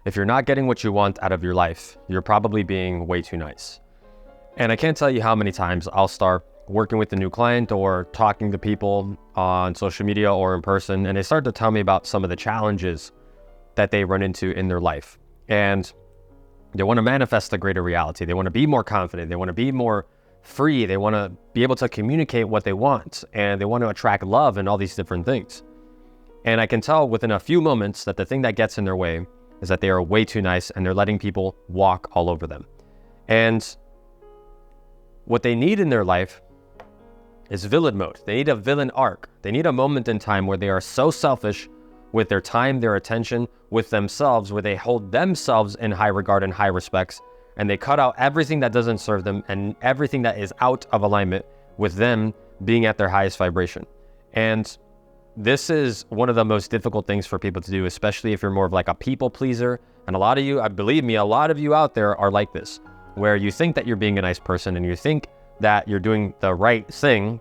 if you're not getting what you want out of your life, you're probably being way too nice. And I can't tell you how many times I'll start working with a new client or talking to people on social media or in person, and they start to tell me about some of the challenges that they run into in their life. And they want to manifest a greater reality. They want to be more confident. They want to be more free. They want to be able to communicate what they want, and they want to attract love and all these different things. And I can tell within a few moments that the thing that gets in their way is that they are way too nice and they're letting people walk all over them. And what they need in their life is villain mode. They need a villain arc. They need a moment in time where they are so selfish with their time, their attention, with themselves, where they hold themselves in high regard and high respects, and they cut out everything that doesn't serve them and everything that is out of alignment with them being at their highest vibration. And this is one of the most difficult things for people to do, especially if you're more of like a people pleaser. And a lot of you, believe me, a lot of you out there are like this, where you think that you're being a nice person and you think that you're doing the right thing,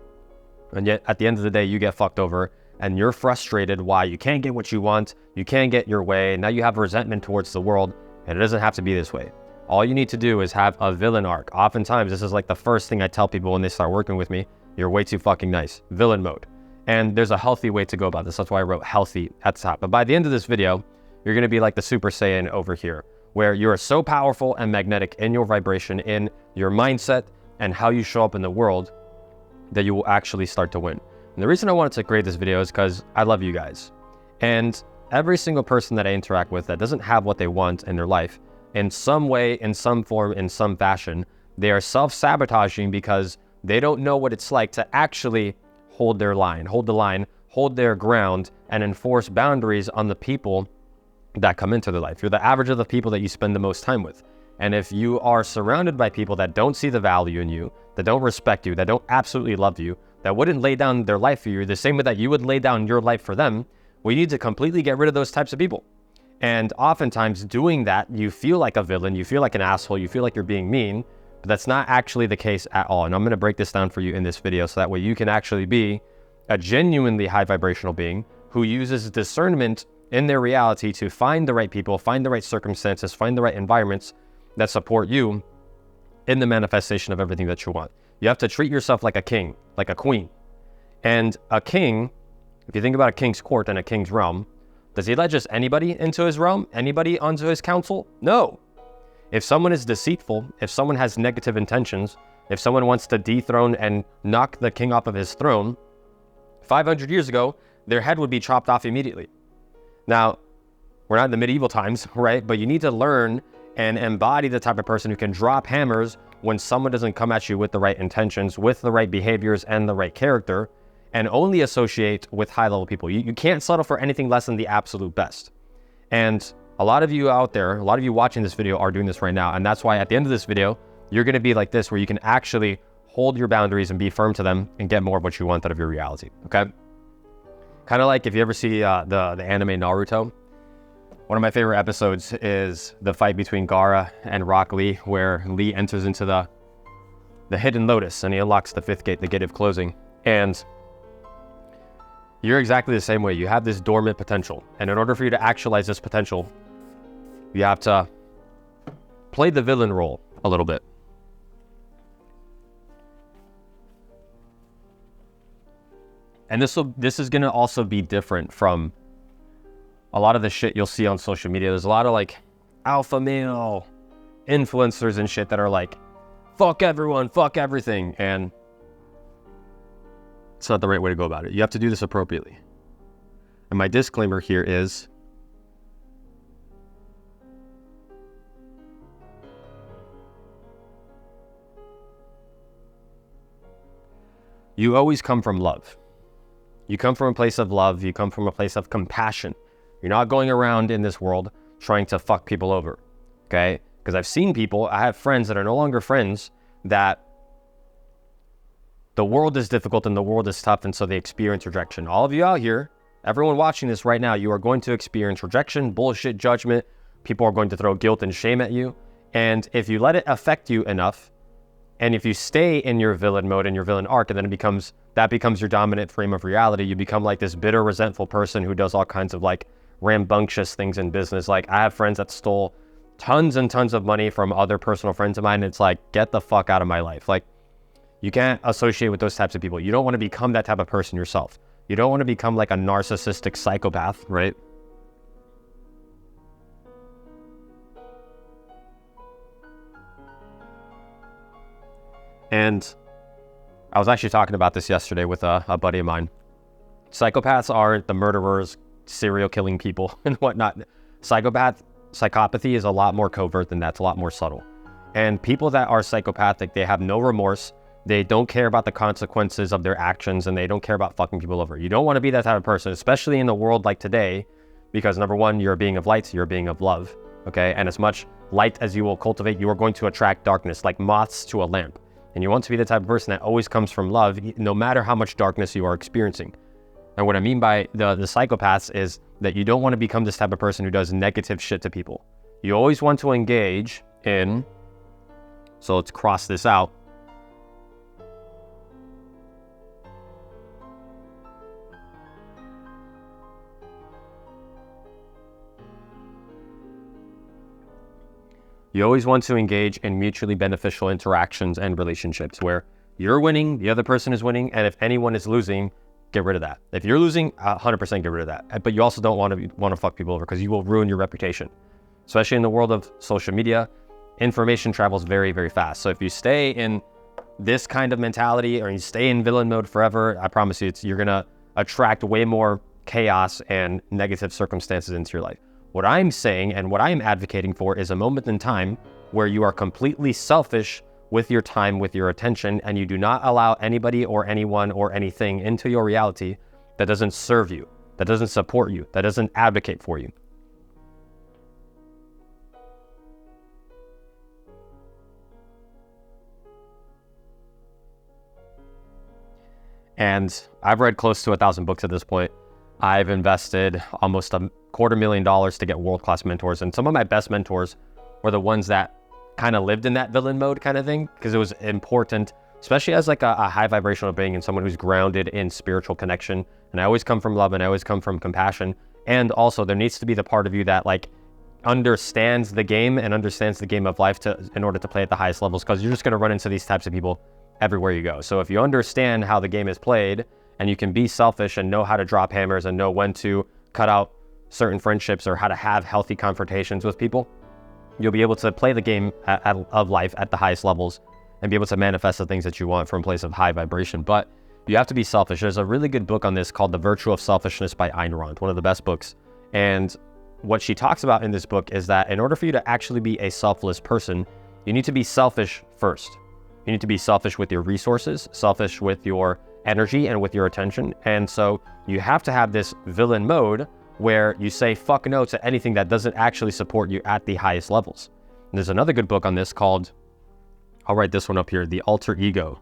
and yet at the end of the day, you get fucked over and you're frustrated why you can't get what you want, you can't get your way, and now you have resentment towards the world, and it doesn't have to be this way. All you need to do is have a villain arc. Oftentimes, this is like the first thing I tell people when they start working with me: you're way too fucking nice. Villain mode. And there's a healthy way to go about this. That's why I wrote healthy at the top. But by the end of this video, you're going to be like the Super Saiyan over here, where you are so powerful and magnetic in your vibration, in your mindset, and how you show up in the world, that you will actually start to win. And the reason I wanted to create this video is because I love you guys. And every single person that I interact with that doesn't have what they want in their life, in some way, in some form, in some fashion, they are self-sabotaging because they don't know what it's like to actually hold their line, hold their ground, and enforce boundaries on the people that come into their life. You're the average of the people that you spend the most time with. And if you are surrounded by people that don't see the value in you, that don't respect you, that don't absolutely love you, that wouldn't lay down their life for you the same way that you would lay down your life for them, we need to completely get rid of those types of people. And oftentimes doing that, you feel like a villain, you feel like an asshole, you feel like you're being mean, but that's not actually the case at all. And I'm going to break this down for you in this video so that way you can actually be a genuinely high vibrational being who uses discernment in their reality to find the right people, find the right circumstances, find the right environments that support you in the manifestation of everything that you want. You have to treat yourself like a king, like a queen. And a king, if you think about a king's court and a king's realm, does he let just anybody into his realm? Anybody onto his council? No. If someone is deceitful, if someone has negative intentions, if someone wants to dethrone and knock the king off of his throne, 500 years ago, their head would be chopped off immediately. Now, we're not in the medieval times, right? But you need to learn and embody the type of person who can drop hammers when someone doesn't come at you with the right intentions, with the right behaviors and the right character, and only associate with high-level people. You can't settle for anything less than the absolute best. And a lot of you out there, a lot of you watching this video are doing this right now. And that's why at the end of this video, you're going to be like this, where you can actually hold your boundaries and be firm to them and get more of what you want out of your reality. Okay? Kind of like if you ever see the anime Naruto, one of my favorite episodes is the fight between Gaara and Rock Lee, where Lee enters into the hidden lotus and he unlocks the fifth gate, the gate of closing. And you're exactly the same way. You have this dormant potential. And in order for you to actualize this potential, you have to play the villain role a little bit. And this is going to also be different from a lot of the shit you'll see on social media. There's a lot of like alpha male influencers and shit that are like, fuck everyone, fuck everything. And it's not the right way to go about it. You have to do this appropriately. And my disclaimer here is, you always come from love. You come from a place of love. You come from a place of compassion. You're not going around in this world trying to fuck people over, okay? Because I've seen people, I have friends that are no longer friends, that the world is difficult and the world is tough, and so they experience rejection. All of you out here, everyone watching this right now, you are going to experience rejection, bullshit, judgment. People are going to throw guilt and shame at you. And if you let it affect you enough, and if you stay in your villain mode and your villain arc, and then that becomes your dominant frame of reality, you become like this bitter, resentful person who does all kinds of like rambunctious things in business. Like, I have friends that stole tons and tons of money from other personal friends of mine. And it's like, get the fuck out of my life. Like, you can't associate with those types of people. You don't want to become that type of person yourself. You don't want to become like a narcissistic psychopath, right? And I was actually talking about this yesterday with a buddy of mine. Psychopaths aren't the murderers, serial killing people and whatnot. Psychopathy is a lot more covert than that. It's a lot more subtle. And people that are psychopathic, they have no remorse. They don't care about the consequences of their actions, and they don't care about fucking people over. You don't want to be that type of person, especially in the world like today, because number one, you're a being of light, you're a being of love, okay? And as much light as you will cultivate, you are going to attract darkness, like moths to a lamp. And you want to be the type of person that always comes from love, no matter how much darkness you are experiencing. And what I mean by the psychopaths is that you don't want to become this type of person who does negative shit to people. You always want to engage in, so let's cross this out. You always want to engage in mutually beneficial interactions and relationships where you're winning, the other person is winning, and if anyone is losing, get rid of that. If you're losing, 100% get rid of that. But you also don't want to fuck people over, because you will ruin your reputation. Especially in the world of social media, information travels very, very fast. So if you stay in this kind of mentality or you stay in villain mode forever, I promise you, you're going to attract way more chaos and negative circumstances into your life. What I'm saying and what I'm advocating for is a moment in time where you are completely selfish with your time, with your attention, and you do not allow anybody or anyone or anything into your reality that doesn't serve you, that doesn't support you, that doesn't advocate for you. And I've read close to 1,000 books at this point. I've invested almost $250,000 to get world-class mentors. And some of my best mentors were the ones that kind of lived in that villain mode kind of thing, because it was important, especially as like a high vibrational being and someone who's grounded in spiritual connection. And I always come from love and I always come from compassion. And also there needs to be the part of you that like understands the game and understands the game of life in order to play at the highest levels, because you're just going to run into these types of people everywhere you go. So if you understand how the game is played and you can be selfish and know how to drop hammers and know when to cut out certain friendships or how to have healthy confrontations with people, you'll be able to play the game of life at the highest levels and be able to manifest the things that you want from a place of high vibration. But you have to be selfish. There's a really good book on this called The Virtue of Selfishness by Ayn Rand, one of the best books. And what she talks about in this book is that in order for you to actually be a selfless person, you need to be selfish first. You need to be selfish with your resources, selfish with your energy and with your attention. And so you have to have this villain mode where you say fuck no to anything that doesn't actually support you at the highest levels. And there's another good book on this called, I'll write this one up here, The Alter Ego.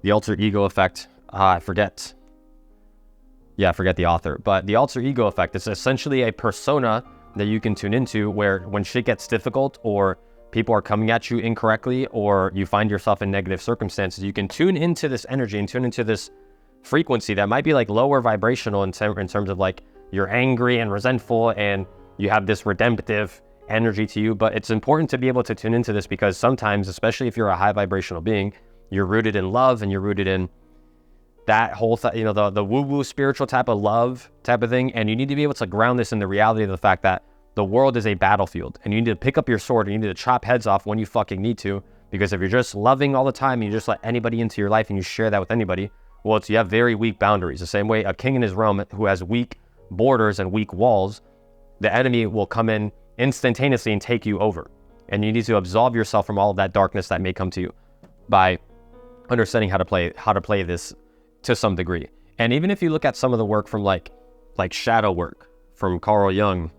The Alter Ego Effect. I forget the author. But the Alter Ego Effect is essentially a persona that you can tune into where when shit gets difficult or people are coming at you incorrectly or you find yourself in negative circumstances, you can tune into this energy and tune into this frequency that might be like lower vibrational in terms of like you're angry and resentful and you have this redemptive energy to you. But it's important to be able to tune into this because sometimes, especially if you're a high vibrational being, you're rooted in love and you're rooted in that whole the woo-woo spiritual type of love type of thing. And you need to be able to ground this in the reality of the fact that the world is a battlefield and you need to pick up your sword and you need to chop heads off when you fucking need to. Because if you're just loving all the time and you just let anybody into your life and you share that with anybody, well, you have very weak boundaries. The same way a king in his realm who has weak borders and weak walls, the enemy will come in instantaneously and take you over. And you need to absolve yourself from all of that darkness that may come to you by understanding how to play this to some degree. And even if you look at some of the work from like shadow work from Carl Jung,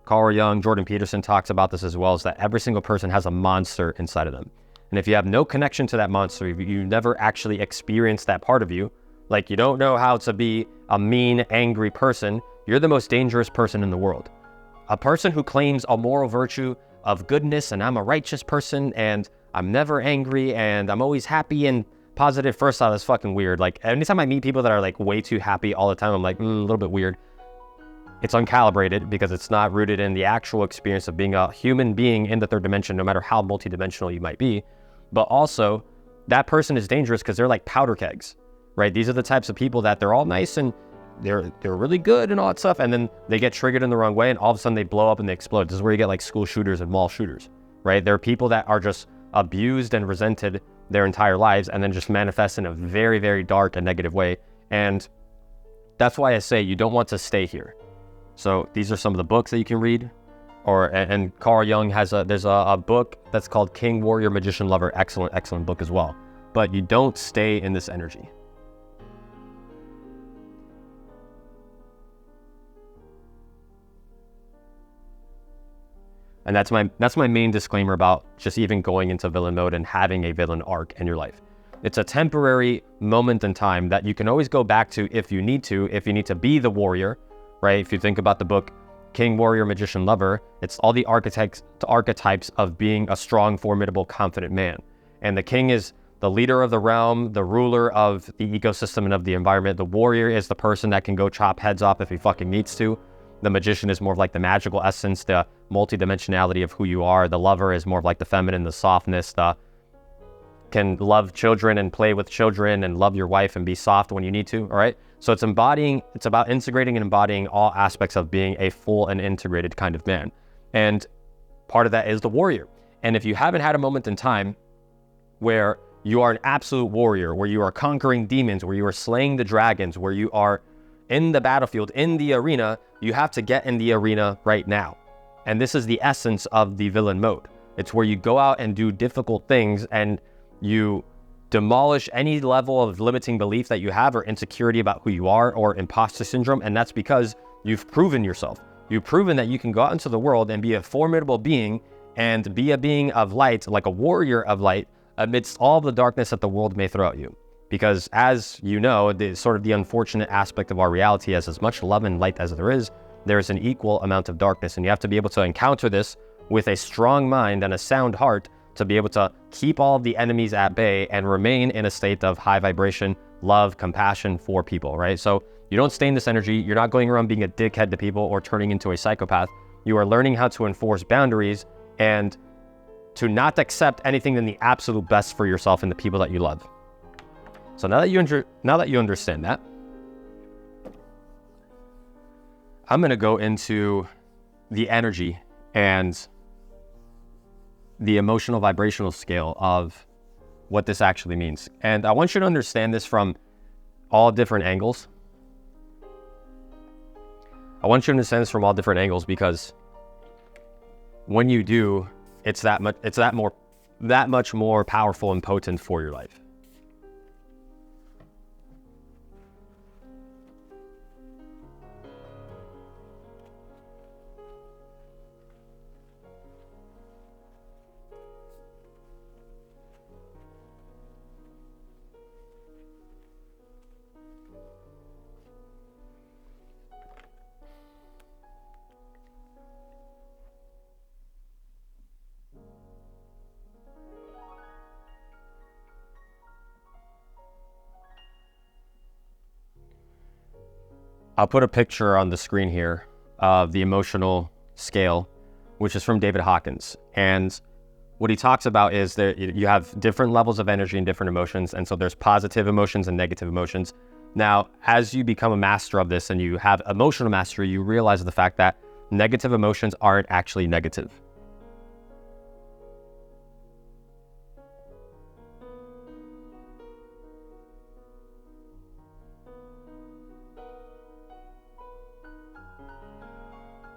Jordan Peterson talks about this as well, is that every single person has a monster inside of them. And if you have no connection to that monster, you never actually experience that part of you, like you don't know how to be a mean, angry person, you're the most dangerous person in the world. A person who claims a moral virtue of goodness and I'm a righteous person and I'm never angry and I'm always happy and positive first thought is fucking weird. Like anytime I meet people that are like way too happy all the time, I'm like, a little bit weird. It's uncalibrated because it's not rooted in the actual experience of being a human being in the third dimension, no matter how multidimensional you might be. But also, that person is dangerous because they're like powder kegs, right? These are the types of people that they're all nice and they're really good and all that stuff, and then they get triggered in the wrong way, and all of a sudden they blow up and they explode. This is where you get like school shooters and mall shooters, right? There are people that are just abused and resented their entire lives and then just manifest in a very, very dark and negative way. And that's why I say you don't want to stay here. So these are some of the books that you can read. And Carl Jung there's a book that's called King, Warrior, Magician, Lover. Excellent book as well. But you don't stay in this energy. And that's my main disclaimer about just even going into villain mode and having a villain arc in your life. It's a temporary moment in time that you can always go back to if you need to be the warrior, right? If you think about the book King, Warrior, Magician, Lover, it's all the archetypes of being a strong, formidable, confident man. And the king is the leader of the realm, the ruler of the ecosystem and of the environment. The warrior is the person that can go chop heads off if he fucking needs to. The magician is more of like the magical essence, the multidimensionality of who you are. The lover is more of like the feminine, the softness, the can love children and play with children and love your wife and be soft when you need to, all right? So it's about integrating and embodying all aspects of being a full and integrated kind of man. And part of that is the warrior. And if you haven't had a moment in time where you are an absolute warrior, where you are conquering demons, where you are slaying the dragons, where you are in the battlefield, in the arena, you have to get in the arena right now. And this is the essence of the villain mode. It's where you go out and do difficult things and you demolish any level of limiting belief that you have or insecurity about who you are or imposter syndrome. And that's because you've proven yourself. You've proven that you can go out into the world and be a formidable being and be a being of light, like a warrior of light, amidst all the darkness that the world may throw at you. Because as you know, the unfortunate aspect of our reality is as much love and light as there is an equal amount of darkness. And you have to be able to encounter this with a strong mind and a sound heart to be able to keep all of the enemies at bay and remain in a state of high vibration, love, compassion for people, right? So you don't stay in this energy. You're not going around being a dickhead to people or turning into a psychopath. You are learning how to enforce boundaries and to not accept anything than the absolute best for yourself and the people that you love. So now that you understand that, I'm going to go into the energy and the emotional vibrational scale of what this actually means. And I want you to understand this from all different angles. Because when you do, it's that much more powerful and potent for your life. I'll put a picture on the screen here of the emotional scale, which is from David Hawkins. And what he talks about is that you have different levels of energy and different emotions. And so there's positive emotions and negative emotions. Now, as you become a master of this and you have emotional mastery, you realize the fact that negative emotions aren't actually negative.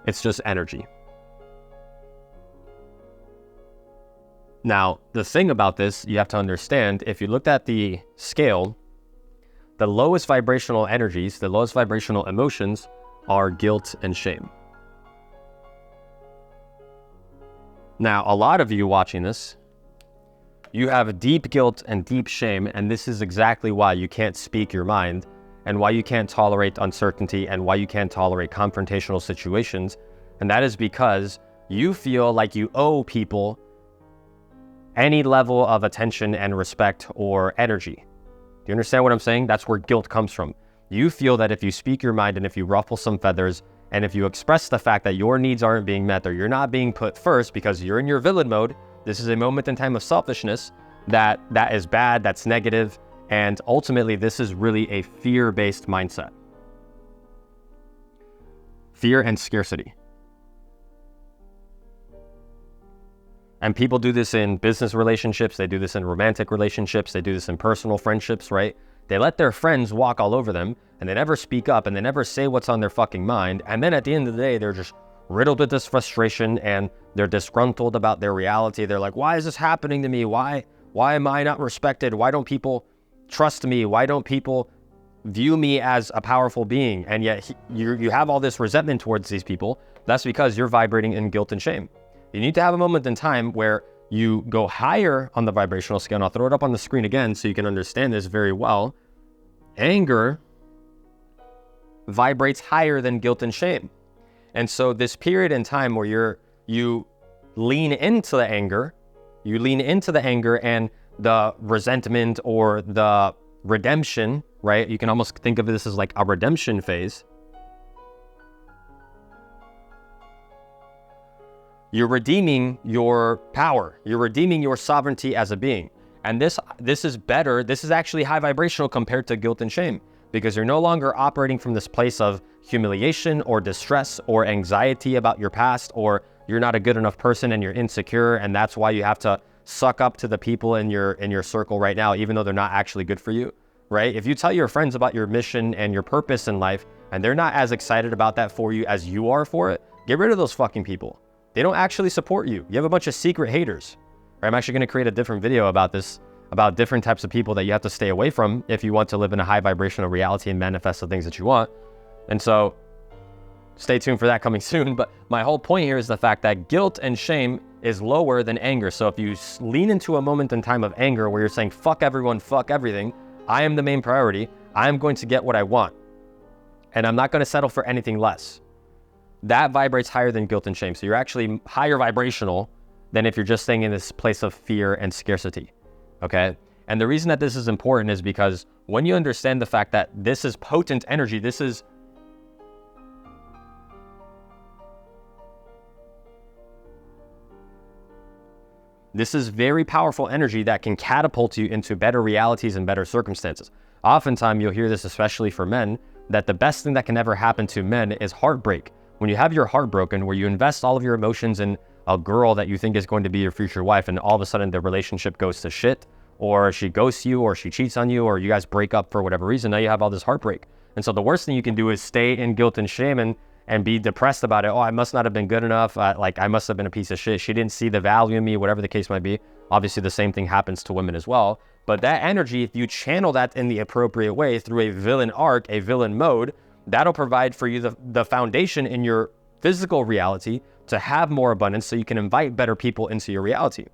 It's just energy. Now, the thing about this, you have to understand, if you looked at the scale, the lowest vibrational energies, the lowest vibrational emotions are guilt and shame. Now, a lot of you watching this, you have deep guilt and deep shame, and this is exactly why you can't speak your mind and why you can't tolerate uncertainty and why you can't tolerate confrontational situations. And that is because you feel like you owe people any level of attention and respect or energy, you understand what I'm saying? That's where guilt comes from. You feel that if you speak your mind and if you ruffle some feathers and if you express the fact that your needs aren't being met or you're not being put first because you're in your villain mode, this is a moment in time of selfishness that is bad, that's negative, and ultimately this is really a fear-based mindset. Fear and scarcity. And people do this in business relationships, they do this in romantic relationships, they do this in personal friendships, right? They let their friends walk all over them and they never speak up and they never say what's on their fucking mind. And then at the end of the day, they're just riddled with this frustration and they're disgruntled about their reality. They're like, why is this happening to me? Why am I not respected? Why don't people trust me? Why don't people view me as a powerful being? And yet you have all this resentment towards these people. That's because you're vibrating in guilt and shame. You need to have a moment in time where you go higher on the vibrational scale. And I'll throw it up on the screen again so you can understand this very well. Anger vibrates higher than guilt and shame. And so this period in time where you lean into the anger and the resentment or the redemption, right? You can almost think of this as like a redemption phase. You're redeeming your power. You're redeeming your sovereignty as a being. And this is better. This is actually high vibrational compared to guilt and shame because you're no longer operating from this place of humiliation or distress or anxiety about your past, or you're not a good enough person and you're insecure. And that's why you have to suck up to the people in your circle right now, even though they're not actually good for you, right? If you tell your friends about your mission and your purpose in life, and they're not as excited about that for you as you are for it, get rid of those fucking people. They don't actually support you. You have a bunch of secret haters. I'm actually going to create a different video about this, about different types of people that you have to stay away from if you want to live in a high vibrational reality and manifest the things that you want. And so stay tuned for that coming soon. But my whole point here is the fact that guilt and shame is lower than anger. So if you lean into a moment in time of anger where you're saying, fuck everyone, fuck everything, I am the main priority, I'm going to get what I want. And I'm not going to settle for anything less. That vibrates higher than guilt and shame. So you're actually higher vibrational than if you're just staying in this place of fear and scarcity, okay? And the reason that this is important is because when you understand the fact that this is potent energy, this is very powerful energy that can catapult you into better realities and better circumstances. Oftentimes you'll hear this, especially for men, that the best thing that can ever happen to men is heartbreak. When you have your heart broken, where you invest all of your emotions in a girl that you think is going to be your future wife, and all of a sudden the relationship goes to shit, or she ghosts you, or she cheats on you, or you guys break up for whatever reason, now you have all this heartbreak. And so the worst thing you can do is stay in guilt and shame and be depressed about it. Oh, I must not have been good enough. I must have been a piece of shit. She didn't see the value in me, whatever the case might be. Obviously, the same thing happens to women as well. But that energy, if you channel that in the appropriate way through a villain arc, a villain mode, that'll provide for you the foundation in your physical reality to have more abundance so you can invite better people into your reality.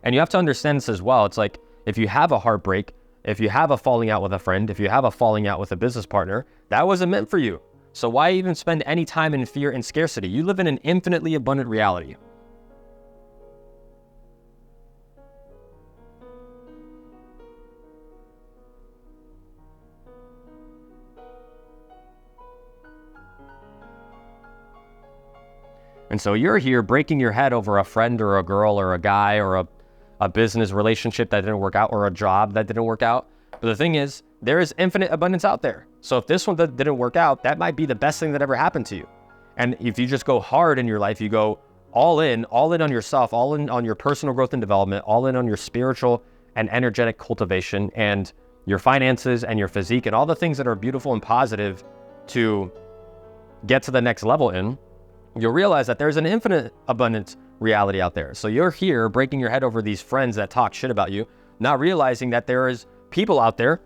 And you have to understand this as well. It's like if you have a heartbreak, if you have a falling out with a friend, if you have a falling out with a business partner, that wasn't meant for you. So why even spend any time in fear and scarcity? You live in an infinitely abundant reality. And so you're here breaking your head over a friend or a girl or a guy or a business relationship that didn't work out or a job that didn't work out. But the thing is, there is infinite abundance out there. So if this one that didn't work out, that might be the best thing that ever happened to you. And if you just go hard in your life, you go all in on yourself, all in on your personal growth and development, all in on your spiritual and energetic cultivation and your finances and your physique and all the things that are beautiful and positive to get to the next level in, you'll realize that there's an infinite abundant reality out there. So you're here breaking your head over these friends that talk shit about you, not realizing that there is people out there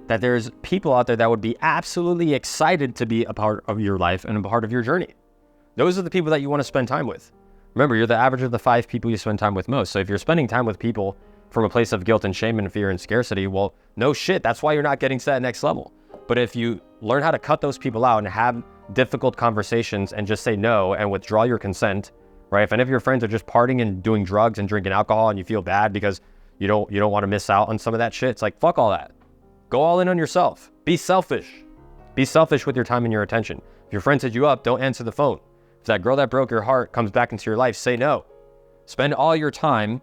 that would be absolutely excited to be a part of your life and a part of your journey. Those are the people that you want to spend time with. Remember, you're the average of the 5 people you spend time with most. So if you're spending time with people from a place of guilt and shame and fear and scarcity, well, no shit, that's why you're not getting to that next level. But if you learn how to cut those people out and have difficult conversations and just say no and withdraw your consent, right? If any of your friends are just partying and doing drugs and drinking alcohol and you feel bad because you don't want to miss out on some of that shit, it's like, fuck all that. Go all in on yourself. Be selfish. Be selfish with your time and your attention. If your friend hit you up, don't answer the phone. If that girl that broke your heart comes back into your life, say no. Spend all your time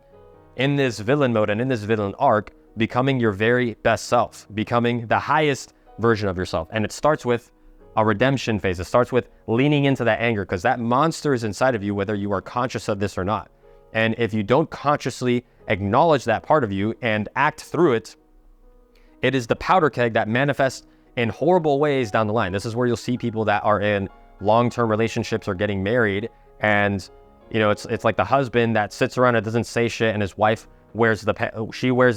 in this villain mode and in this villain arc, becoming your very best self, becoming the highest version of yourself. And it starts with a redemption phase. It starts with leaning into that anger, because that monster is inside of you, whether you are conscious of this or not. And if you don't consciously acknowledge that part of you and act through it, it is the powder keg that manifests in horrible ways down the line. This is where you'll see people that are in long-term relationships or getting married, and it's like the husband that sits around and doesn't say shit, and his wife wears the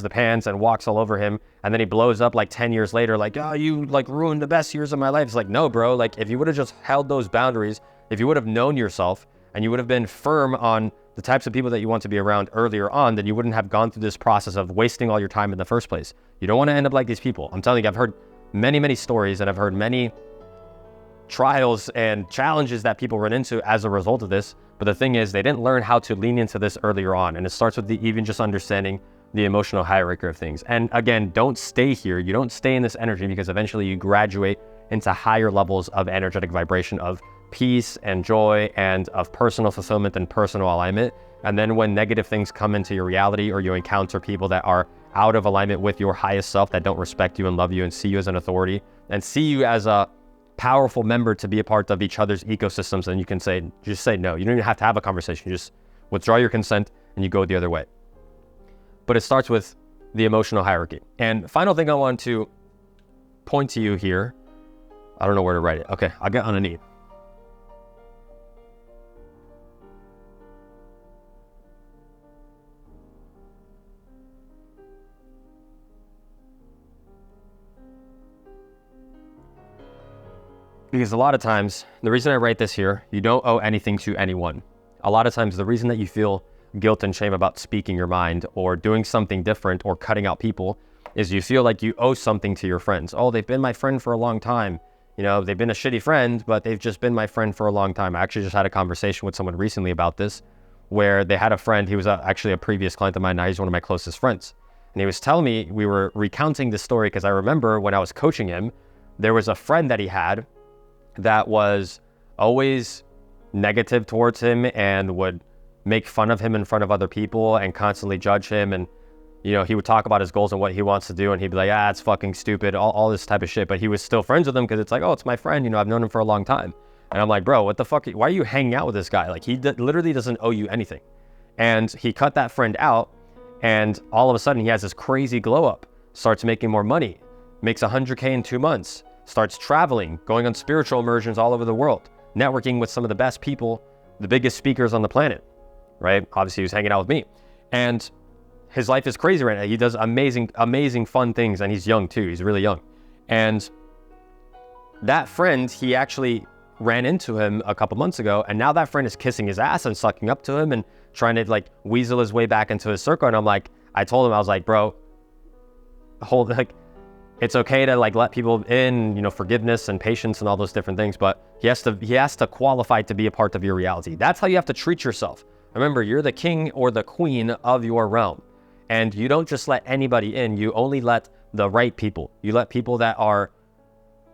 pants and walks all over him, and then he blows up like 10 years later, like, oh, you like ruined the best years of my life. It's like, no, bro, like if you would have just held those boundaries, if you would have known yourself and you would have been firm on the types of people that you want to be around earlier on, then you wouldn't have gone through this process of wasting all your time in the first place. You don't want to end up like these people. I'm telling you, I've heard many stories, and I've heard many trials and challenges that people run into as a result of this. But the thing is, they didn't learn how to lean into this earlier on. And it starts with even just understanding the emotional hierarchy of things. And again, don't stay here. You don't stay in this energy, because eventually you graduate into higher levels of energetic vibration of peace and joy and of personal fulfillment and personal alignment. And then when negative things come into your reality, or you encounter people that are out of alignment with your highest self, that don't respect you and love you and see you as an authority and see you as a powerful member to be a part of each other's ecosystems, and you can just say no. You don't even have to have a conversation. You just withdraw your consent and you go the other way. But it starts with the emotional hierarchy. And final thing I want to point to you here, I don't know where to write it. Okay, I'll get on a knee. Because a lot of times, the reason I write this here, you don't owe anything to anyone. A lot of times, the reason that you feel guilt and shame about speaking your mind or doing something different or cutting out people is you feel like you owe something to your friends. Oh, they've been my friend for a long time. They've been a shitty friend, but they've just been my friend for a long time. I actually just had a conversation with someone recently about this, where they had a friend. He was actually a previous client of mine. Now he's one of my closest friends. And he was telling me, we were recounting this story, because I remember when I was coaching him, there was a friend that he had that was always negative towards him and would make fun of him in front of other people and constantly judge him. And, he would talk about his goals and what he wants to do. And he'd be like, it's fucking stupid, all this type of shit. But he was still friends with him, because it's like, oh, it's my friend. I've known him for a long time. And I'm like, bro, what the fuck? Why are you hanging out with this guy? Like, he literally doesn't owe you anything. And he cut that friend out. And all of a sudden he has this crazy glow up, starts making more money, makes 100K in 2 months. Starts traveling, going on spiritual immersions all over the world, networking with some of the best people, the biggest speakers on the planet, right? Obviously, he was hanging out with me. And his life is crazy right now. He does amazing fun things, and he's young too. He's really young. And that friend, he actually ran into him a couple months ago, and now that friend is kissing his ass and sucking up to him and trying to like weasel his way back into his circle. And I told him, I was like, bro, it's okay to like let people in, forgiveness and patience and all those different things, but he has to qualify to be a part of your reality. That's how you have to treat yourself. Remember, you're the king or the queen of your realm, and you don't just let anybody in. You only let the right people. You let people that are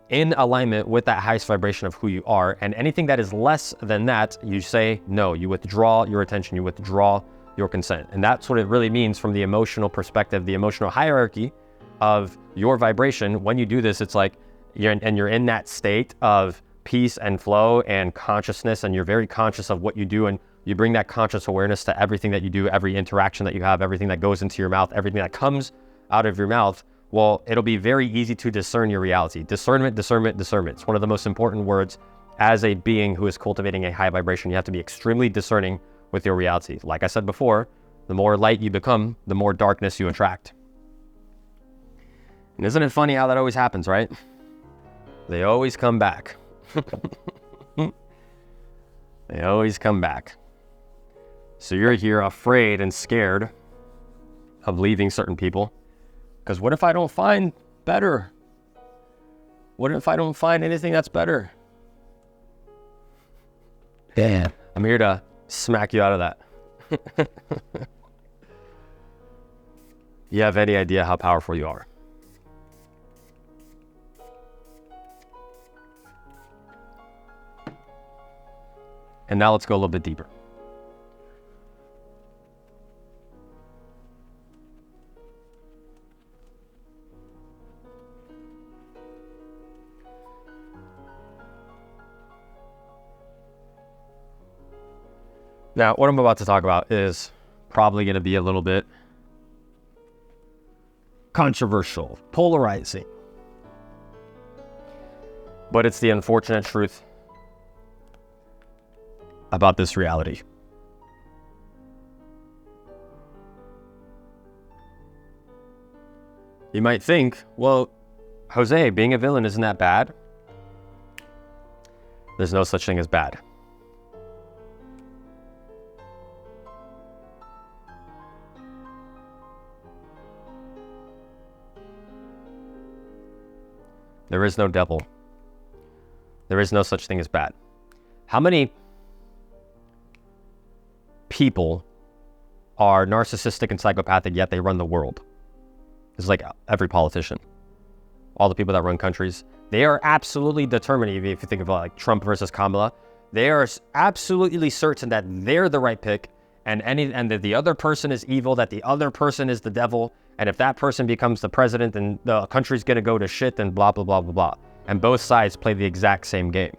in alignment with that highest vibration of who you are, and anything that is less than that, you say no. You withdraw your attention. You withdraw your consent. And that's what it really means from the emotional perspective, the emotional hierarchy of your vibration. When you do this, it's like you're in that state of peace and flow and consciousness, and you're very conscious of what you do, and you bring that conscious awareness to everything that you do, every interaction that you have, everything that goes into your mouth, everything that comes out of your mouth. Well, it'll be very easy to discern your reality. Discernment. It's one of the most important words as a being who is cultivating a high vibration. You have to be extremely discerning with your reality. Like I said before, the more light you become, the more darkness you attract. And isn't it funny how that always happens, right? They always come back. They always come back. So you're here afraid and scared of leaving certain people. Because what if I don't find better? What if I don't find anything that's better? Yeah. I'm here to smack you out of that. You have any idea how powerful you are? And now let's go a little bit deeper. Now, what I'm about to talk about is probably going to be a little bit controversial, polarizing. But it's the unfortunate truth about this reality. You might think, well, Jose, being a villain isn't that bad. There's no such thing as bad. There is no devil. There is no such thing as bad. How many people are narcissistic and psychopathic, yet they run the world? It's like every politician. All the people that run countries, they are absolutely determined. If you think about like Trump versus Kamala, they are absolutely certain that they're the right pick, and that the other person is evil, that the other person is the devil, and if that person becomes the president, then the country's gonna go to shit, and blah, blah, blah, blah, blah. And both sides play the exact same game.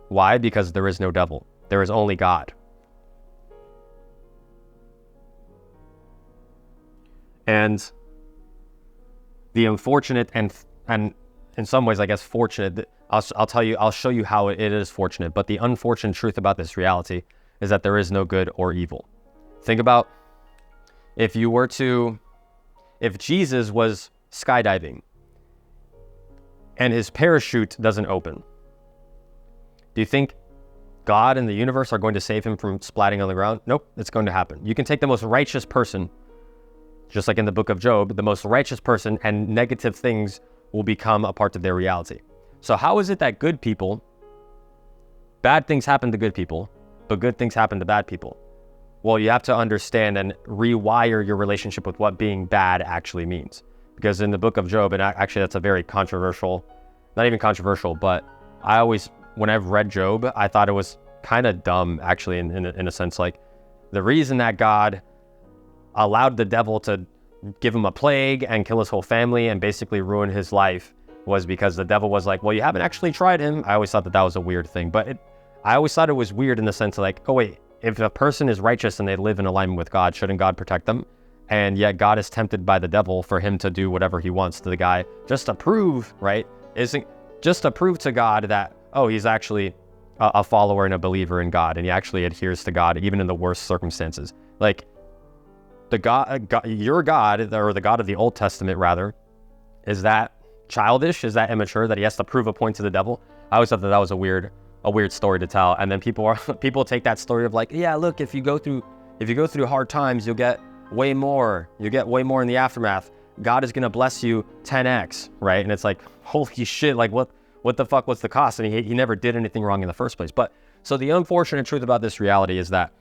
Why? Because there is no devil. There is only God. And the unfortunate and in some ways, I guess, fortunate, I'll show you how it is fortunate, but the unfortunate truth about this reality is that there is no good or evil. Think about if Jesus was skydiving and his parachute doesn't open, do you think God and the universe are going to save him from splatting on the ground? Nope, it's going to happen. You can take the most righteous person, just like in the book of Job, the most righteous person, and negative things will become a part of their reality. So how is it that bad things happen to good people, but good things happen to bad people? Well, you have to understand and rewire your relationship with what being bad actually means. Because in the book of Job, and actually that's a very controversial, not even controversial, but when I've read Job, I thought it was kind of dumb, actually, in a sense. Like, the reason that God allowed the devil to give him a plague and kill his whole family and basically ruin his life was because the devil was like, well, you haven't actually tried him. I always thought that was a weird thing, but I always thought it was weird in the sense of like, oh wait, if a person is righteous and they live in alignment with God, shouldn't God protect them? And yet God is tempted by the devil for him to do whatever he wants to the guy, just to prove, right? Just to prove to God that, oh, he's actually a follower and a believer in God, and he actually adheres to God even in the worst circumstances. Like, your God, or the God of the Old Testament rather, is that childish? Is that immature that he has to prove a point to the devil? I always thought that was a weird story to tell. And then people take that story of like, yeah, look, if you go through hard times, you'll get way more. You get way more in the aftermath. God is gonna bless you 10x, right? And it's like, holy shit, like what the fuck was the cost? And he never did anything wrong in the first place. But so the unfortunate truth about this reality is that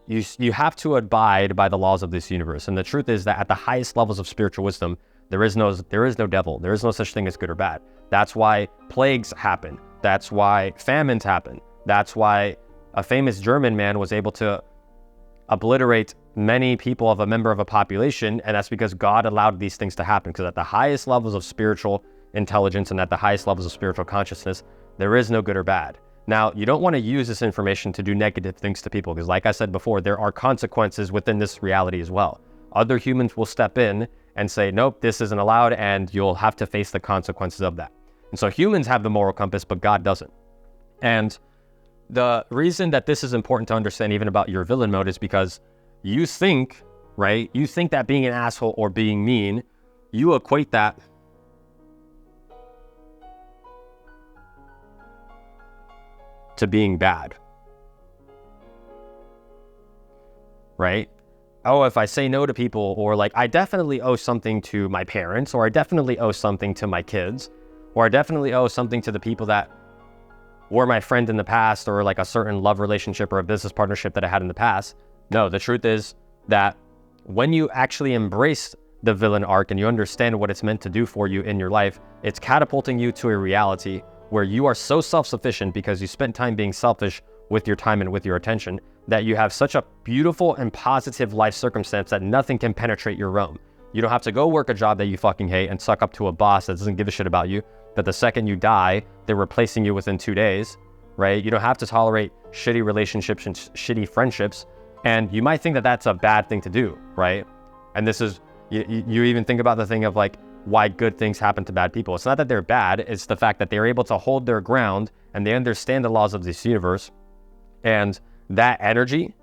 you have to abide by the laws of this universe. And the truth is that at the highest levels of spiritual wisdom, there is no devil. There is no such thing as good or bad. That's why plagues happen. That's why famines happen. That's why a famous German man was able to obliterate many people of a member of a population, and that's because God allowed these things to happen. Because at the highest levels of spiritual intelligence and at the highest levels of spiritual consciousness, there is no good or bad. Now, you don't want to use this information to do negative things to people, because like I said before, there are consequences within this reality as well. Other humans will step in and say, nope, this isn't allowed, and you'll have to face the consequences of that. And so humans have the moral compass, but God doesn't. And the reason that this is important to understand even about your villain mode is because you think, right? You think that being an asshole or being mean, you equate that to being bad, right? oh, if I say no to people, or like I definitely owe something to my parents, or I definitely owe something to my kids, or I definitely owe something to the people that were my friend in the past, or like a certain love relationship or a business partnership that I had in the past. No, the truth is that when you actually embrace the villain arc and you understand what it's meant to do for you in your life, it's catapulting you to a reality where you are so self-sufficient because you spent time being selfish with your time and with your attention, that you have such a beautiful and positive life circumstance that nothing can penetrate your realm. You don't have to go work a job that you fucking hate and suck up to a boss that doesn't give a shit about you, that the second you die, they're replacing you within 2 days, right? You don't have to tolerate shitty relationships and shitty friendships. And you might think that that's a bad thing to do, right? And this is, you even think about the thing of like, why good things happen to bad people. It's not that they're bad, it's the fact that they're able to hold their ground and they understand the laws of this universe. And that energy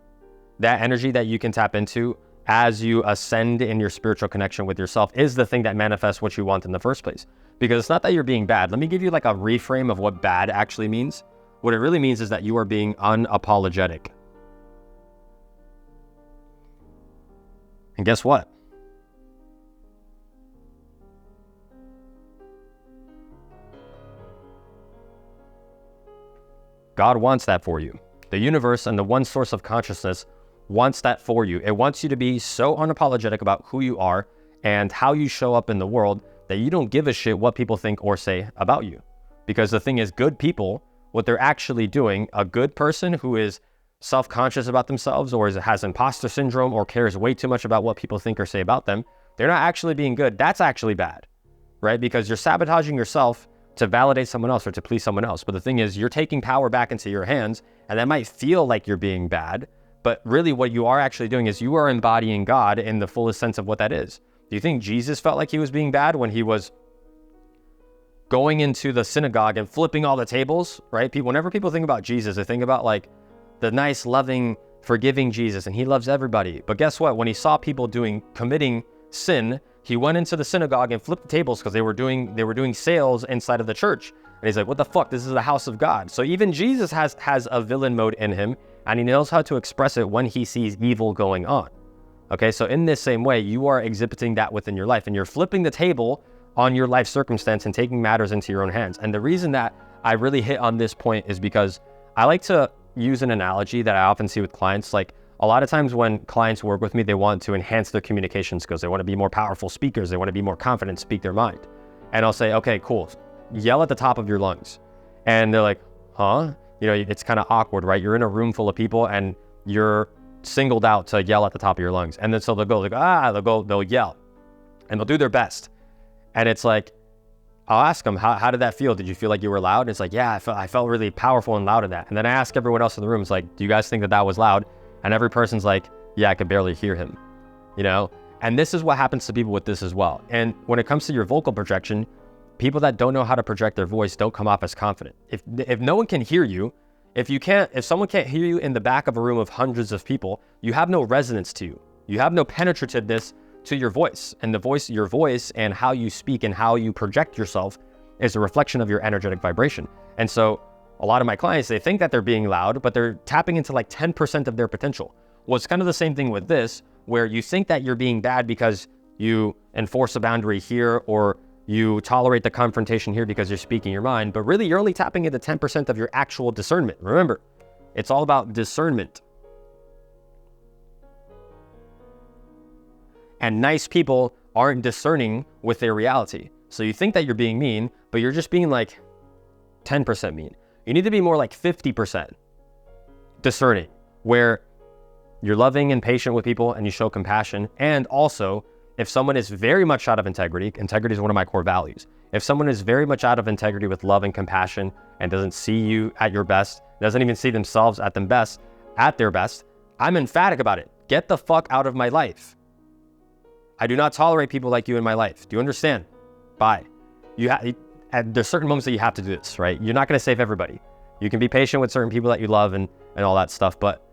that you can tap into as you ascend in your spiritual connection with yourself is the thing that manifests what you want in the first place. Because it's not that you're being bad. Let me give you like a reframe of what bad actually means. What it really means is that you are being unapologetic. And guess what? God wants that for you. The universe and the one source of consciousness wants that for you. It wants you to be so unapologetic about who you are and how you show up in the world that you don't give a shit what people think or say about you. Because the thing is, good people, what they're actually doing, a good person who is self-conscious about themselves or has imposter syndrome or cares way too much about what people think or say about them, they're not actually being good. That's actually bad, right? Because you're sabotaging yourself to validate someone else or to please someone else. But the thing is, you're taking power back into your hands, and that might feel like you're being bad, but really what you are actually doing is you are embodying God in the fullest sense of what that is. Do you think Jesus felt like he was being bad when he was going into the synagogue and flipping all the tables, right? Whenever people think about Jesus, they think about like the nice, loving, forgiving Jesus, and he loves everybody. But guess what? When he saw people committing sin, he went into the synagogue and flipped the tables because they were doing sales inside of the church. And he's like, what the fuck? This is the house of God. So even Jesus has a villain mode in him, and he knows how to express it when he sees evil going on. Okay, so in this same way, you are exhibiting that within your life, and you're flipping the table on your life circumstance and taking matters into your own hands. And the reason that I really hit on this point is because I like to use an analogy that I often see with clients. Like, a lot of times when clients work with me, they want to enhance their communication skills. They want to be more powerful speakers. They want to be more confident, speak their mind. And I'll say, okay, cool. Yell at the top of your lungs. And they're like, huh? You know, it's kind of awkward, right? You're in a room full of people and you're singled out to yell at the top of your lungs. And then so they'll yell and they'll do their best. And it's like, I'll ask them, how did that feel? Did you feel like you were loud? And it's like, yeah, I felt really powerful and loud in that. And then I ask everyone else in the room, it's like, do you guys think that was loud? And every person's like, yeah, I could barely hear him, you know? And this is what happens to people with this as well. And when it comes to your vocal projection, people that don't know how to project their voice don't come off as confident. If no one can hear you, if someone can't hear you in the back of a room of hundreds of people, you have no resonance to you. You have no penetrativeness to your voice. And your voice and how you speak and how you project yourself is a reflection of your energetic vibration. And so a lot of my clients, they think that they're being loud, but they're tapping into like 10% of their potential. Well, it's kind of the same thing with this, where you think that you're being bad because you enforce a boundary here, or you tolerate the confrontation here because you're speaking your mind, but really you're only tapping into 10% of your actual discernment. Remember, it's all about discernment. And nice people aren't discerning with their reality. So you think that you're being mean, but you're just being like 10% mean. You need to be more like 50% discerning, where you're loving and patient with people and you show compassion. And also, if someone is very much out of integrity is one of my core values. If someone is very much out of integrity with love and compassion and doesn't see you at your best, doesn't even see themselves at their best, I'm emphatic about it. Get the fuck out of my life. I do not tolerate people like you in my life. Do you understand? Bye. There's certain moments that you have to do this, right? You're not going to save everybody. You can be patient with certain people that you love and all that stuff, but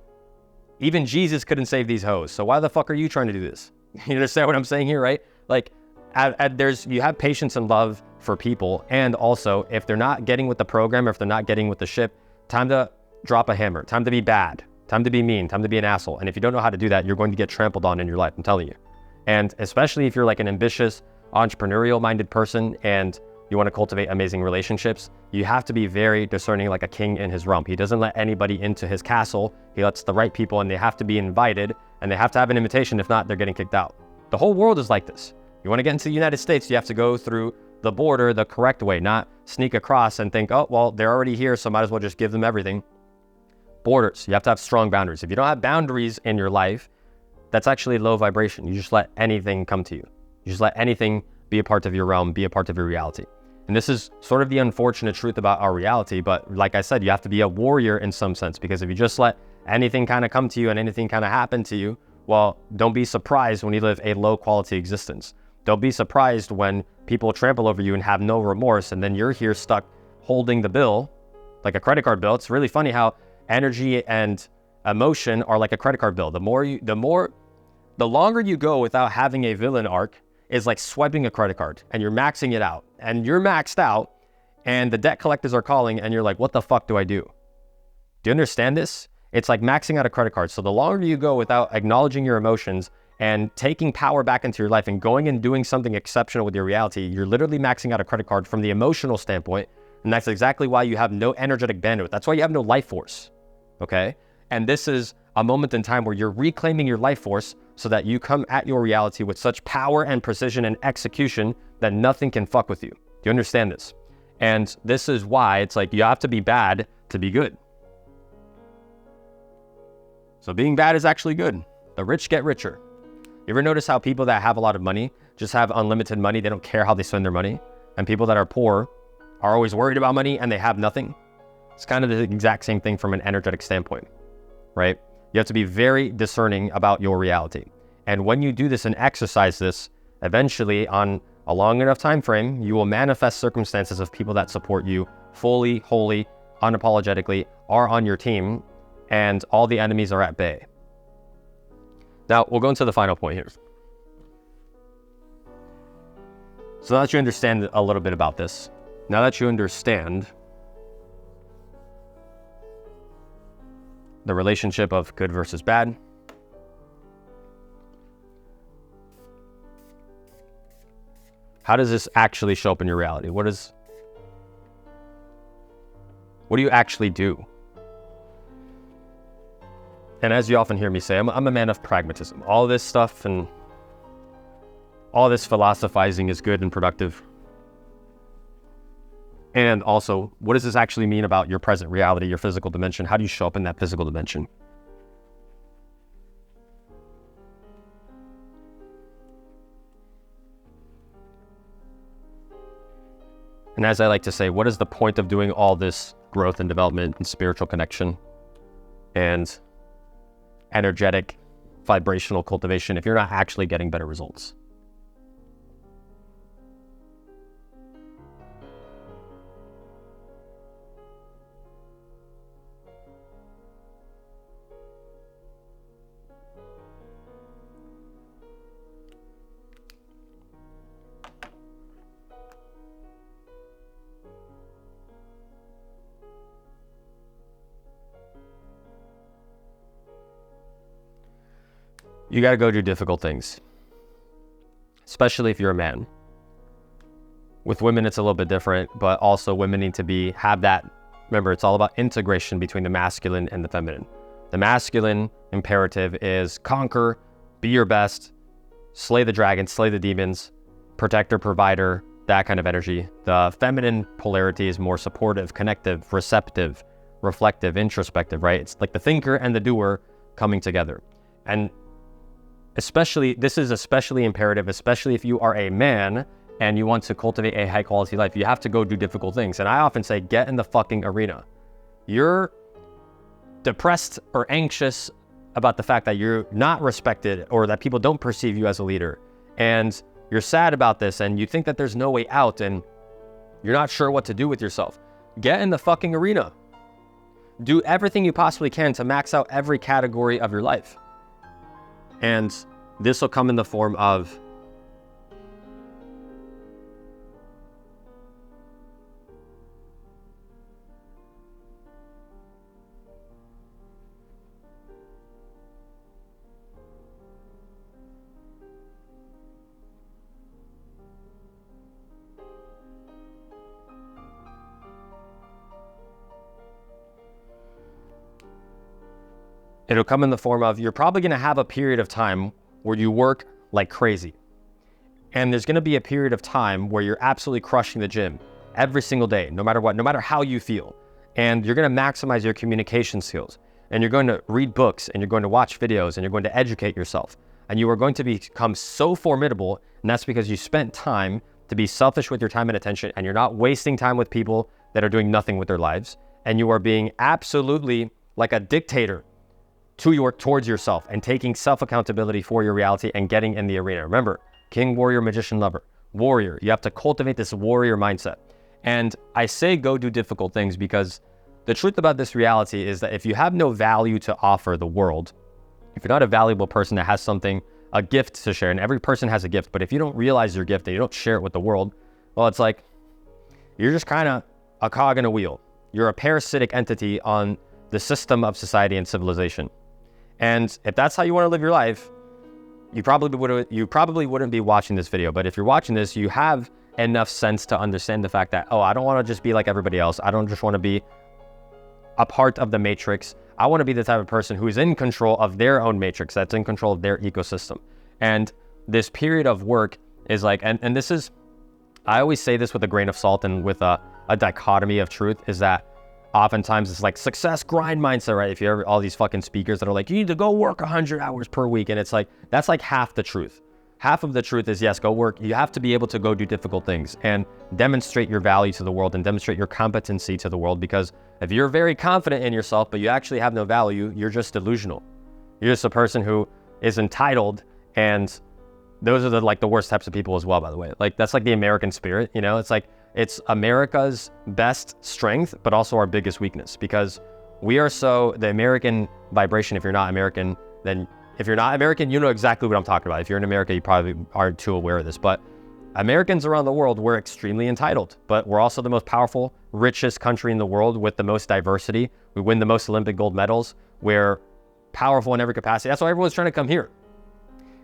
even Jesus couldn't save these hoes. So why the fuck are you trying to do this? You understand what I'm saying here, right? Like, you have patience and love for people, and also if they're not getting with the program or if they're not getting with the ship, time to drop a hammer, time to be bad, Time to be mean, time to be an asshole. And if you don't know how to do that, you're going to get trampled on in your life, I'm telling you. And especially if you're like an ambitious, entrepreneurial minded person and you want to cultivate amazing relationships, you have to be very discerning, like a king in his realm. He doesn't let anybody into his castle. He lets the right people, and they have to be invited, and they have to have an invitation. If not, they're getting kicked out. The whole world is like this. You want to get into the United States, you have to go through the border the correct way, not sneak across and think, oh, well, they're already here, so might as well just give them everything. Borders, you have to have strong boundaries. If you don't have boundaries in your life, that's actually low vibration. You just let anything come to you. You just let anything be a part of your realm, be a part of your reality. And this is sort of the unfortunate truth about our reality. But like I said, you have to be a warrior in some sense, because if you just let anything kind of come to you and anything kind of happen to you, well, don't be surprised when you live a low quality existence. Don't be surprised when people trample over you and have no remorse, and then you're here stuck holding the bill like a credit card bill. It's really funny how energy and emotion are like a credit card bill. The longer you go without having a villain arc is like swiping a credit card, and you're maxing it out, and you're maxed out, and the debt collectors are calling, and you're like, what the fuck do I do? Do you understand this? It's like maxing out a credit card. So the longer you go without acknowledging your emotions and taking power back into your life and going and doing something exceptional with your reality, you're literally maxing out a credit card from the emotional standpoint. And that's exactly why you have no energetic bandwidth. That's why you have no life force. Okay? And this is a moment in time where you're reclaiming your life force so that you come at your reality with such power and precision and execution that nothing can fuck with you. Do you understand this? And this is why it's like you have to be bad to be good. So being bad is actually good. The rich get richer. You ever notice how people that have a lot of money just have unlimited money? They don't care how they spend their money. And people that are poor are always worried about money and they have nothing. It's kind of the exact same thing from an energetic standpoint, right? You have to be very discerning about your reality. And when you do this and exercise this, eventually on a long enough time frame, you will manifest circumstances of people that support you fully, wholly, unapologetically, are on your team, and all the enemies are at bay. Now, we'll go into the final point here. So now that you understand a little bit about this, now that you understand the relationship of good versus bad, how does this actually show up in your reality? What do you actually do? And as you often hear me say, I'm a man of pragmatism. All this stuff and all this philosophizing is good and productive. And also, what does this actually mean about your present reality, your physical dimension? How do you show up in that physical dimension? And as I like to say, what is the point of doing all this growth and development and spiritual connection and energetic, vibrational cultivation if you're not actually getting better results? You got to go do difficult things, especially if you're a man. With women, it's a little bit different, but also women need to have that. Remember, it's all about integration between the masculine and the feminine. The masculine imperative is conquer, be your best, slay the dragon, slay the demons, protector, provider, that kind of energy. The feminine polarity is more supportive, connective, receptive, reflective, introspective, right? It's like the thinker and the doer coming together. And this is especially imperative, especially if you are a man and you want to cultivate a high quality life. You have to go do difficult things. And I often say, get in the fucking arena. You're depressed or anxious about the fact that you're not respected or that people don't perceive you as a leader. And you're sad about this and you think that there's no way out and you're not sure what to do with yourself. Get in the fucking arena. Do everything you possibly can to max out every category of your life. And this will come in the form of It'll come in the form of, you're probably going to have a period of time where you work like crazy. And there's going to be a period of time where you're absolutely crushing the gym every single day, no matter what, no matter how you feel. And you're going to maximize your communication skills. And you're going to read books, and you're going to watch videos, and you're going to educate yourself. And you are going to become so formidable. And that's because you spent time to be selfish with your time and attention. And you're not wasting time with people that are doing nothing with their lives. And you are being absolutely like a dictator towards yourself and taking self-accountability for your reality and getting in the arena. Remember, king, warrior, magician, lover, warrior. You have to cultivate this warrior mindset. And I say go do difficult things because the truth about this reality is that if you have no value to offer the world, if you're not a valuable person that has something, a gift to share, and every person has a gift, but if you don't realize your gift and you don't share it with the world, well, it's like you're just kind of a cog in a wheel. You're a parasitic entity on the system of society and civilization. And if that's how you want to live your life, you probably wouldn't be watching this video. But if you're watching this, you have enough sense to understand the fact that, oh, I don't want to just be like everybody else. I don't just want to be a part of the matrix. I want to be the type of person who is in control of their own matrix, that's in control of their ecosystem. And this period of work is like, and this is, I always say this with a grain of salt and with a dichotomy of truth, is that oftentimes it's like success grind mindset, right? If you ever, all these fucking speakers that are like, you need to go work 100 hours per week. And it's like, that's like half the truth. Half of the truth is, yes, go work. You have to be able to go do difficult things and demonstrate your value to the world and demonstrate your competency to the world. Because if you're very confident in yourself, but you actually have no value, you're just delusional. You're just a person who is entitled. And those are the worst types of people as well, by the way. Like, that's like the American spirit, you know? It's like, it's America's best strength, but also our biggest weakness, because we are the American vibration. If you're not American, then if you're not American, you know exactly what I'm talking about. If you're in America, you probably aren't too aware of this, but Americans around the world, we're extremely entitled, but we're also the most powerful, richest country in the world with the most diversity. We win the most Olympic gold medals. We're powerful in every capacity. That's why everyone's trying to come here.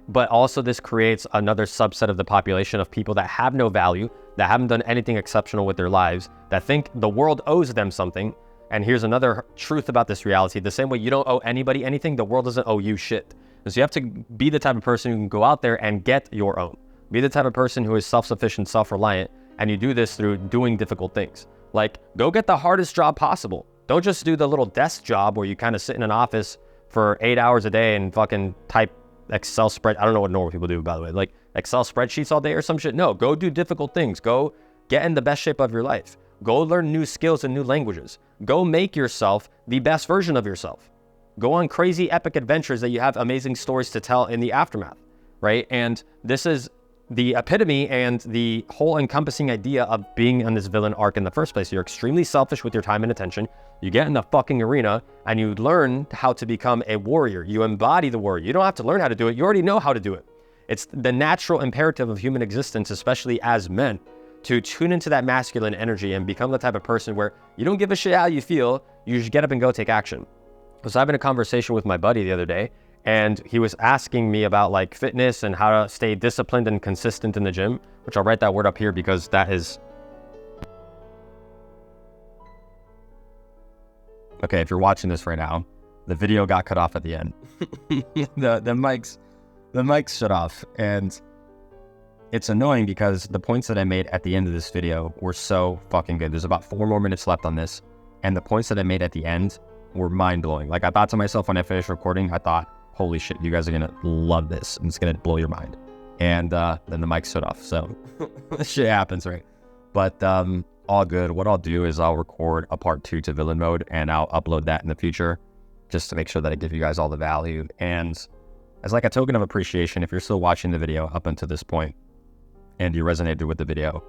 But also this creates another subset of the population of people that have no value, that haven't done anything exceptional with their lives, that think the world owes them something. And here's another truth about this reality. The same way you don't owe anybody anything, the world doesn't owe you shit. And so you have to be the type of person who can go out there and get your own. Be the type of person who is self-sufficient, self-reliant, and you do this through doing difficult things. Like, go get the hardest job possible. Don't just do the little desk job where you kind of sit in an office for 8 hours a day and fucking type Excel spread. I don't know what normal people do, by the way, like Excel spreadsheets all day or some shit. No, go do difficult things. Go get in the best shape of your life. Go learn new skills and new languages. Go make yourself the best version of yourself. Go on crazy epic adventures that you have amazing stories to tell in the aftermath, right? And this is the epitome and the whole encompassing idea of being on this villain arc in the first place. You're extremely selfish with your time and attention. You get in the fucking arena and you learn how to become a warrior. You embody the warrior. You don't have to learn how to do it. You already know how to do it. It's the natural imperative of human existence, especially as men, to tune into that masculine energy and become the type of person where you don't give a shit how you feel. You just get up and go take action. I was having a conversation with my buddy the other day, and he was asking me about like fitness and how to stay disciplined and consistent in the gym, which I'll write that word up here because that is... Okay, if you're watching this right now, the video got cut off at the end. the mics shut off, and it's annoying because the points that I made at the end of this video were so fucking good. There's about 4 more minutes left on this, and the points that I made at the end were mind-blowing. Like, I thought to myself when I finished recording, I thought, holy shit, you guys are gonna love this, and it's gonna blow your mind. And then the mic shut off, so shit happens, right? But all good. What I'll do is I'll record a part 2 to villain mode, and I'll upload that in the future just to make sure that I give you guys all the value. And as like a token of appreciation, if you're still watching the video up until this point and you resonated with the video,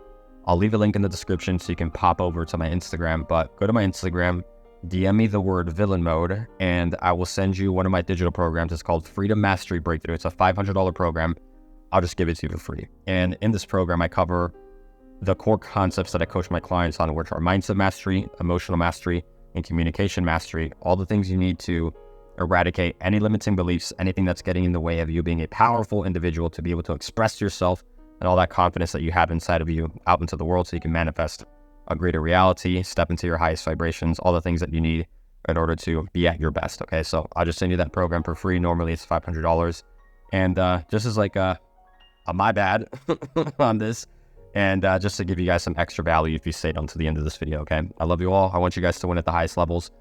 I'll leave a link in the description so you can pop over to my Instagram. But go to my Instagram, DM me the word villain mode, and I will send you one of my digital programs. It's called Freedom Mastery Breakthrough. It's a $500 program. I'll just give it to you for free. And in this program, I cover the core concepts that I coach my clients on, which are mindset mastery, emotional mastery, and communication mastery. All the things you need to eradicate any limiting beliefs, anything that's getting in the way of you being a powerful individual to be able to express yourself and all that confidence that you have inside of you out into the world so you can manifest a greater reality, step into your highest vibrations, all the things that you need in order to be at your best. Okay, so I'll just send you that program for free. Normally it's $500, and just as like a my bad on this, and just to give you guys some extra value if you stayed on to the end of this video. Okay, I love you all. I want you guys to win at the highest levels,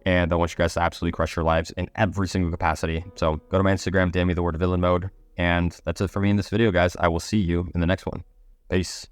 and I want you guys to absolutely crush your lives in every single capacity. So go to my Instagram, damn me the word villain mode, and that's it for me in this video, guys. I will see you in the next one. Peace.